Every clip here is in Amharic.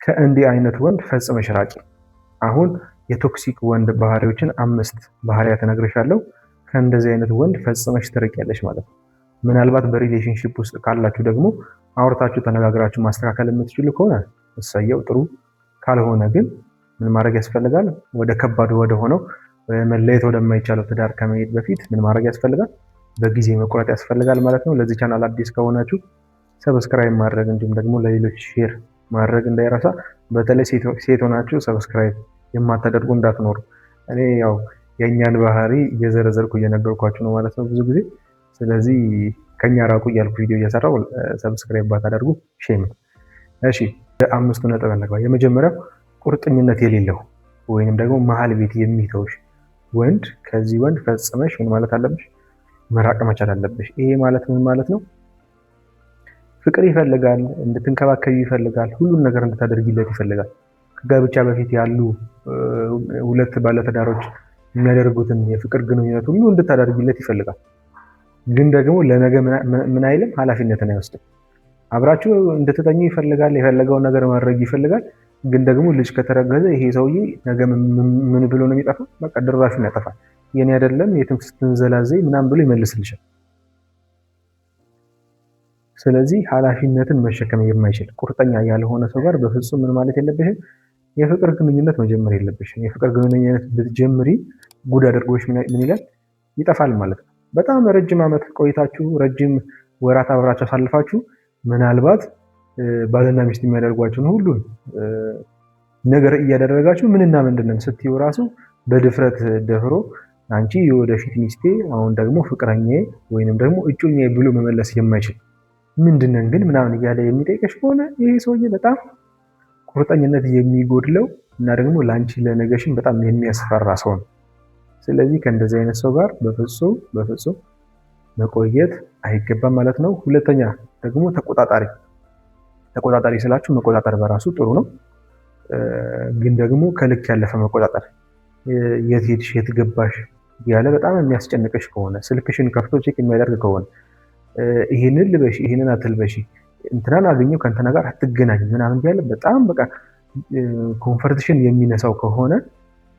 ከእንዲህ አይነት ወንድ ፈጽመሽ ራቂ። አሁን የቶክሲክ ወንድ ባህሪዎችን 5 ባህሪያት እነግርሻለሁ። ከእንደዚህ አይነት ወንድ ፈጽመሽ ትርቂያለሽ ማለት ነው። ምናልባት በሪሌሽንሺፕ ውስጥ ካላችሁ ደግሞ አውርታችሁ ተነጋግራችሁ ማስተካከል የምትችሉ ከሆነ እሰየው ጥሩ። ካልሆነ ግን ምን ማድረግ ያስፈልጋል? ወደ ከባዱ ወደ ሆነው መለየት ወደማይቻለው ትዳር ከመሄድ በፊት ምን ማድረግ ያስፈልጋል? በጊዜ መቁረጥ ያስፈልጋል ማለት ነው። ለዚህ ቻናል አዲስ ከሆናችሁ ሰብስክራይብ ማድረግ እንዲሁም ደግሞ ለሌሎች ሼር ማድረግ እንዳይረሳ። በተለይ ሴት ሆናችሁ ሰብስክራይብ የማታደርጉ እንዳትኖሩ። እኔ ያው የእኛን ባህሪ እየዘረዘርኩ እየነገርኳችሁ ነው ማለት ነው ብዙ ጊዜ። ስለዚህ ከኛ ራቁ እያልኩ ቪዲዮ እየሰራው ሰብስክራይብ ባታደርጉ ሼም። እሺ አምስቱ ነጥብ እንግባ። የመጀመሪያው ቁርጠኝነት የሌለው ወይንም ደግሞ መሀል ቤት የሚተውሽ ወንድ፣ ከዚህ ወንድ ፈጽመሽ ምን ማለት አለብሽ? መራቅ መቻል አለብሽ። ይሄ ማለት ምን ማለት ነው? ፍቅር ይፈልጋል፣ እንድትንከባከቢ ይፈልጋል፣ ሁሉን ነገር እንድታደርጊለት ይፈልጋል። ከጋብቻ በፊት ያሉ ሁለት ባለትዳሮች የሚያደርጉትን የፍቅር ግንኙነት ሁሉ እንድታደርጊለት ይፈልጋል። ግን ደግሞ ለነገ ምን አይልም፣ ኃላፊነትን አይወስድም። አብራችሁ እንድትተኙ ይፈልጋል፣ የፈለገውን ነገር ማድረግ ይፈልጋል። ግን ደግሞ ልጅ ከተረገዘ ይሄ ሰውዬ ነገ ምን ብሎ ነው የሚጠፋ? በቃ ድራሹን ያጠፋል። የኔ አይደለም የትም ስትንዘላዘይ ምናምን ብሎ ይመልስልሻል። ስለዚህ ኃላፊነትን መሸከም የማይችል ቁርጠኛ ያልሆነ ሰው ጋር በፍጹም ምን ማለት የለብሽም፣ የፍቅር ግንኙነት መጀመር የለብሽም። የፍቅር ግንኙነት ብትጀምሪ ጉድ አድርጎሽ ምን ይላል? ይጠፋል ማለት ነው። በጣም ረጅም ዓመት ቆይታችሁ ረጅም ወራት አብራችሁ አሳልፋችሁ ምናልባት ባልና ሚስት የሚያደርጓችሁን ሁሉን ነገር እያደረጋችሁ ምንና ምንድነው ስትዩ ራሱ በድፍረት ደፍሮ አንቺ የወደፊት ሚስቴ አሁን ደግሞ ፍቅረኛዬ ወይንም ደግሞ እጩኛዬ ብሎ መመለስ የማይችል ምንድነን ግን ምናምን እያለ የሚጠይቀሽ ከሆነ ይሄ ሰውዬ በጣም ቁርጠኝነት የሚጎድለው እና ደግሞ ለአንቺ ለነገሽን በጣም የሚያስፈራ ሰው ነው። ስለዚህ ከእንደዚህ አይነት ሰው ጋር በፍጹም መቆየት አይገባም ማለት ነው። ሁለተኛ ደግሞ ተቆጣጣሪ ስላችሁ መቆጣጠር በራሱ ጥሩ ነው፣ ግን ደግሞ ከልክ ያለፈ መቆጣጠር፣ የት ሄድሽ የት ገባሽ ያለ በጣም የሚያስጨንቅሽ ከሆነ ስልክሽን ከፍቶ ቼክ የሚያደርግ ከሆነ ይሄንን ልበሺ ይሄንን አትልበሺ እንትናን አገኘው ከእንትና ጋር አትገናኝ ምናምን ያለ በጣም በቃ ኮንፈርትሽን የሚነሳው ከሆነ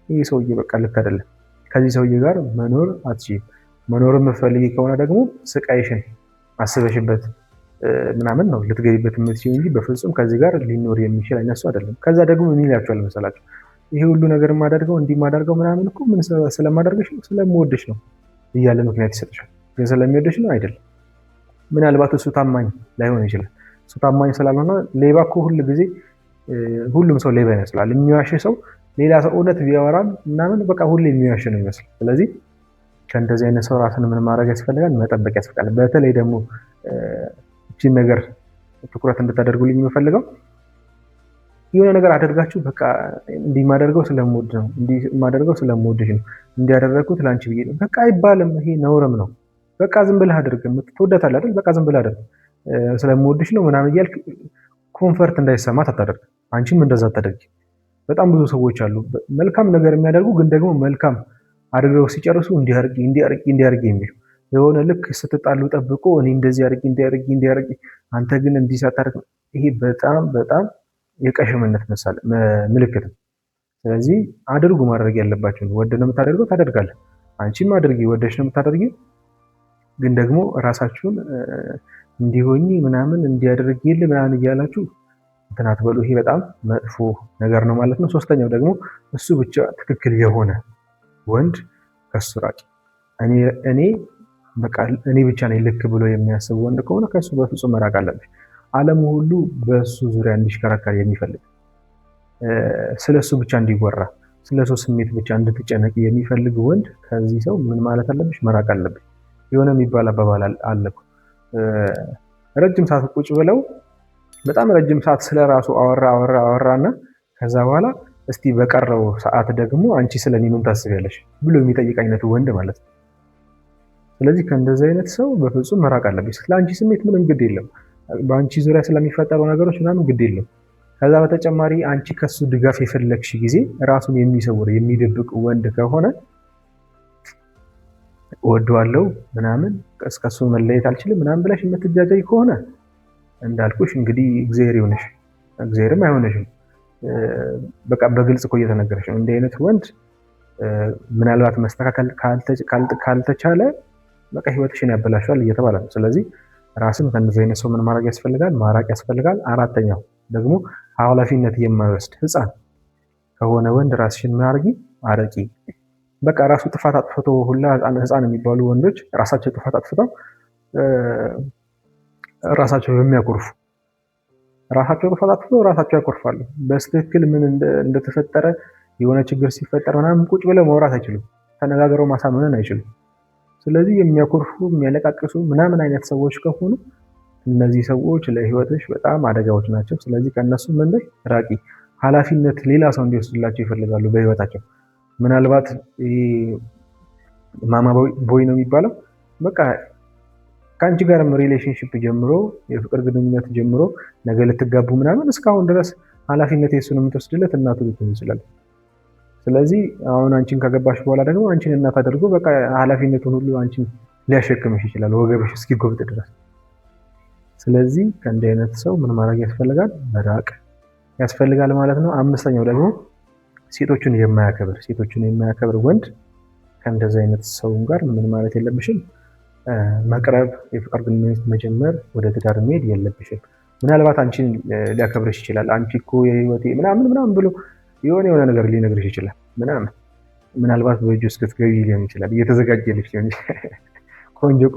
ይሄ ሰውዬ በቃ ልክ አይደለም። ከዚህ ሰውዬ ጋር መኖር አትችይም። መኖር የምትፈልጊ ከሆነ ደግሞ ስቃይሽን አስበሽበት ምናምን ነው ልትገቢበት የምትችይው እንጂ በፍጹም ከዚህ ጋር ሊኖር የሚችል አይነት ሰው አይደለም። ከዛ ደግሞ ምን ይላችኋል መሰላችሁ? ይሄ ሁሉ ነገር የማደርገው እንዲማደርገው ምናምን እኮ ምን ስለማደርግሽ ነው ስለምወድሽ ነው እያለ ምክንያት ይሰጥሻል። ግን ስለሚወድሽ ነው አይደለም። ምናልባት እሱ ታማኝ ላይሆን ይችላል። እሱ ታማኝ ስላልሆነ ሌባ እኮ ሁሉም ሰው ሌባ ይመስላል። የሚዋሽ ሰው ሌላ ሰው እውነት ቢያወራም ምናምን በቃ ሁሌ የሚዋሽ ነው ይመስላል። ስለዚህ ከእንደዚህ አይነት ሰው ራስን ምን ማድረግ ያስፈልጋል? መጠበቅ ያስፈልጋል። በተለይ ደግሞ እቺን ነገር ትኩረት እንድታደርጉልኝ የምፈልገው የሆነ ነገር አደርጋችሁ በቃ እንዲማደርገው ስለምወድ ነው እንዲማደርገው ስለምወድሽ ነው እንዲያደረግኩት ላንቺ ብዬ ነው በቃ አይባልም። ይሄ ነውርም ነው። በቃ ዝም ብለህ አድርግ። ትወዳታለህ አይደል? በቃ ዝም ብለህ አድርግ። ስለምወድሽ ነው ምናምን እያልክ ኮንፈርት እንዳይሰማት አታደርግ። አንቺም እንደዛ አታደርጊ። በጣም ብዙ ሰዎች አሉ መልካም ነገር የሚያደርጉ ግን ደግሞ መልካም አድርገው ሲጨርሱ እንዲያርጊ የሚሉ የሆነ ልክ ስትጣሉ ጠብቆ እኔ እንደዚህ እንዲያርጊ አንተ ግን እንዲህ ሳታደርግ ይሄ በጣም የቀሽምነት ምልክት ነው። ስለዚህ አድርጉ ማድረግ ያለባችሁን። ወደ ነው የምታደርገው ታደርጋለህ። አንቺም አድርጊ ወደሽ ነው የምታደርጊው። ግን ደግሞ ራሳችሁን እንዲሆኚ ምናምን እንዲያደርግልህ ምናምን እያላችሁ እንትን አትበሉ። ይሄ በጣም መጥፎ ነገር ነው ማለት ነው። ሶስተኛው ደግሞ እሱ ብቻ ትክክል የሆነ ወንድ ከሱ ራቂ። እኔ ብቻ ነኝ ልክ ብሎ የሚያስብ ወንድ ከሆነ ከሱ በፍጹም መራቅ አለብሽ። ዓለሙ ሁሉ በሱ ዙሪያ እንዲሽከረከር የሚፈልግ ስለሱ ብቻ እንዲወራ ስለሱ ስሜት ብቻ እንድትጨነቅ የሚፈልግ ወንድ ከዚህ ሰው ምን ማለት አለብሽ? መራቅ አለብሽ። የሆነ የሚባል አባባል አለ እኮ ረጅም ሰዓት ቁጭ ብለው በጣም ረጅም ሰዓት ስለራሱ አወራና ከዛ በኋላ እስቲ በቀረው ሰዓት ደግሞ አንቺ ስለኔ ምን ታስቢያለሽ ብሎ የሚጠይቅ አይነት ወንድ ማለት ነው። ስለዚህ ከእንደዚህ አይነት ሰው በፍጹም መራቅ አለብሽ። ስለ አንቺ ስሜት ምንም ግድ የለም። በአንቺ ዙሪያ ስለሚፈጠሩ ነገሮች ምናምን ግድ የለም። ከዛ በተጨማሪ አንቺ ከሱ ድጋፍ የፈለግሽ ጊዜ ራሱን የሚሰውር የሚደብቅ ወንድ ከሆነ ወደዋለው ምናምን ከሱ መለየት አልችልም ምናምን ብለሽ የምትጃጃይ ከሆነ እንዳልኩሽ እንግዲህ እግዚአብሔር ይሁንሽ፣ እግዚአብሔርም አይሆንሽም። በቃ በግልጽ እኮ እየተነገረች ነው። እንዲህ አይነት ወንድ ምናልባት መስተካከል ካልተቻለ በቃ ህይወትሽን ያበላሻል እየተባለ ነው። ስለዚህ ራስን ከእንደዚህ አይነት ሰው ምን ማድረግ ያስፈልጋል? ማራቅ ያስፈልጋል። አራተኛው ደግሞ ኃላፊነት የማይወስድ ህፃን ከሆነ ወንድ ራስሽን ምን አድርጊ? አረቂ። በቃ ራሱ ጥፋት አጥፍቶ ሁላ ህፃን የሚባሉ ወንዶች ራሳቸው ጥፋት አጥፍተው ራሳቸው የሚያኮርፉ ራሳቸው ጥፋት አጥፍተው ራሳቸው ያኮርፋሉ። በስትክክል ምን እንደተፈጠረ የሆነ ችግር ሲፈጠር ምናምን ቁጭ ብለው ማውራት አይችሉም። ተነጋግረው ማሳመንን አይችሉም። ስለዚህ የሚያኮርፉ የሚያለቃቅሱ ምናምን አይነት ሰዎች ከሆኑ እነዚህ ሰዎች ለህይወትሽ በጣም አደጋዎች ናቸው። ስለዚህ ከነሱ ምን ላይ ራቂ። ኃላፊነት ሌላ ሰው እንዲወስድላቸው ይፈልጋሉ በህይወታቸው። ምናልባት ማማ ቦይ ነው የሚባለው። በቃ ከአንቺ ጋርም ሪሌሽንሽፕ ጀምሮ የፍቅር ግንኙነት ጀምሮ ነገ ልትጋቡ ምናምን እስካሁን ድረስ ኃላፊነት የሱን የምትወስድለት እናቱ ልትሆን ይችላል። ስለዚህ አሁን አንቺን ካገባሽ በኋላ ደግሞ አንቺን እናት አድርጎ በቃ ኃላፊነቱን ሁሉ አንቺን ሊያሸክምሽ ይችላል ወገብሽ እስኪጎብጥ ድረስ። ስለዚህ ከእንዲህ አይነት ሰው ምን ማድረግ ያስፈልጋል? መራቅ ያስፈልጋል ማለት ነው። አምስተኛው ደግሞ ሴቶችን የማያከብር ወንድ ከእንደዚህ አይነት ሰው ጋር ምን ማለት የለብሽም? መቅረብ፣ የፍቅር ግንኙነት መጀመር፣ ወደ ትዳር መሄድ የለብሽም። ምናልባት አንቺን ሊያከብርሽ ይችላል። አንቺ እኮ የህይወቴ ምናምን ብሎ የሆነ ነገር ሊነግርሽ ይችላል። ምናልባት በእጁ እስክትገቢ ሊሆን ይችላል። እየተዘጋጀልሽ ሊሆን ይችላል።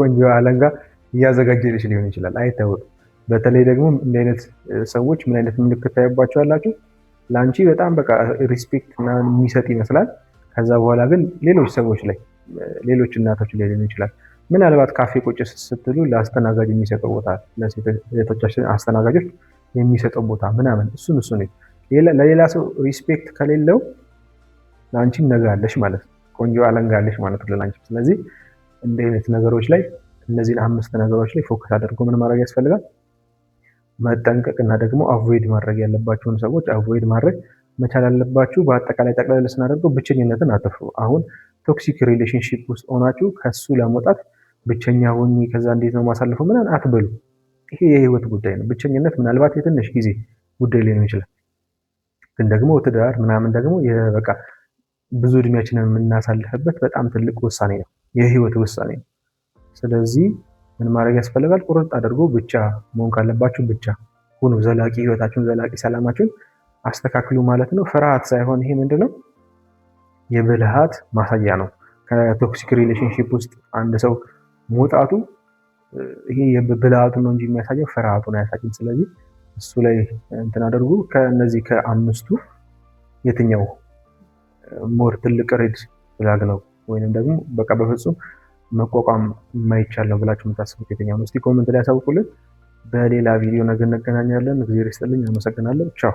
ቆንጆ አለንጋ እያዘጋጀልሽ ሊሆን ይችላል። አይታወቅም። በተለይ ደግሞ እንዲህ አይነት ሰዎች ምን አይነት ምልክት ታያባቸዋላችሁ? ለአንቺ በጣም በቃ ሪስፔክት የሚሰጥ ይመስላል። ከዛ በኋላ ግን ሌሎች ሰዎች ላይ ሌሎች እናቶች ላይ ሊሆን ይችላል። ምናልባት ካፌ ቁጭ ስትሉ ለአስተናጋጅ የሚሰጠው ቦታ ለሴቶቻችን አስተናጋጆች የሚሰጠው ቦታ ምናምን እሱን ነው። ለሌላ ሰው ሪስፔክት ከሌለው ለአንቺም ነገ አለሽ ማለት ነው። ቆንጆ አለንጋ አለሽ ማለት ነው ለአንቺ። ስለዚህ እንዲህ አይነት ነገሮች ላይ እነዚህን 5 ነገሮች ላይ ፎከስ አድርጎ ምን ማድረግ ያስፈልጋል? መጠንቀቅ እና ደግሞ አቮይድ ማድረግ ያለባቸውን ሰዎች አቮይድ ማድረግ መቻል አለባችሁ። በአጠቃላይ ጠቅላላ ስናደርገው ብቸኝነትን አትፍሩ። አሁን ቶክሲክ ሪሌሽንሺፕ ውስጥ ሆናችሁ ከሱ ለመውጣት ብቸኛ ሆኜ ከዛ እንዴት ነው ማሳልፈው ምናምን አትበሉ። ይሄ የህይወት ጉዳይ ነው። ብቸኝነት ምናልባት የትንሽ ጊዜ ጉዳይ ሊሆን ይችላል። ግን ደግሞ ትዳር ምናምን ደግሞ በቃ ብዙ እድሜያችንን የምናሳልፍበት በጣም ትልቅ ውሳኔ ነው፣ የህይወት ውሳኔ ነው። ስለዚህ ምን ማድረግ ያስፈልጋል? ቁርጥ አድርጎ ብቻ መሆን ካለባችሁ ብቻ ሁኑ። ዘላቂ ህይወታችሁን ዘላቂ ሰላማችሁን አስተካክሉ ማለት ነው። ፍርሃት ሳይሆን ይሄ ምንድነው? የብልሃት ማሳያ ነው። ከቶክሲክ ሪሌሽንሺፕ ውስጥ አንድ ሰው መውጣቱ ይሄ የብልሃቱ ነው እንጂ የሚያሳየው ፍርሃቱን አያሳይም። ስለዚህ እሱ ላይ እንትን አድርጉ። ከነዚህ ከ5ቱ የትኛው ሞር ትልቅ ሬድ ፍላግ ነው ወይንም ደግሞ በቃ በፍጹም መቋቋም የማይቻል ነው ብላችሁ የምታስቡት የትኛው ነው? እስቲ ኮመንት ላይ ያሳውቁልን። በሌላ ቪዲዮ ነገ እንገናኛለን። እግዚአብሔር ይስጥልኝ። አመሰግናለሁ። ቻው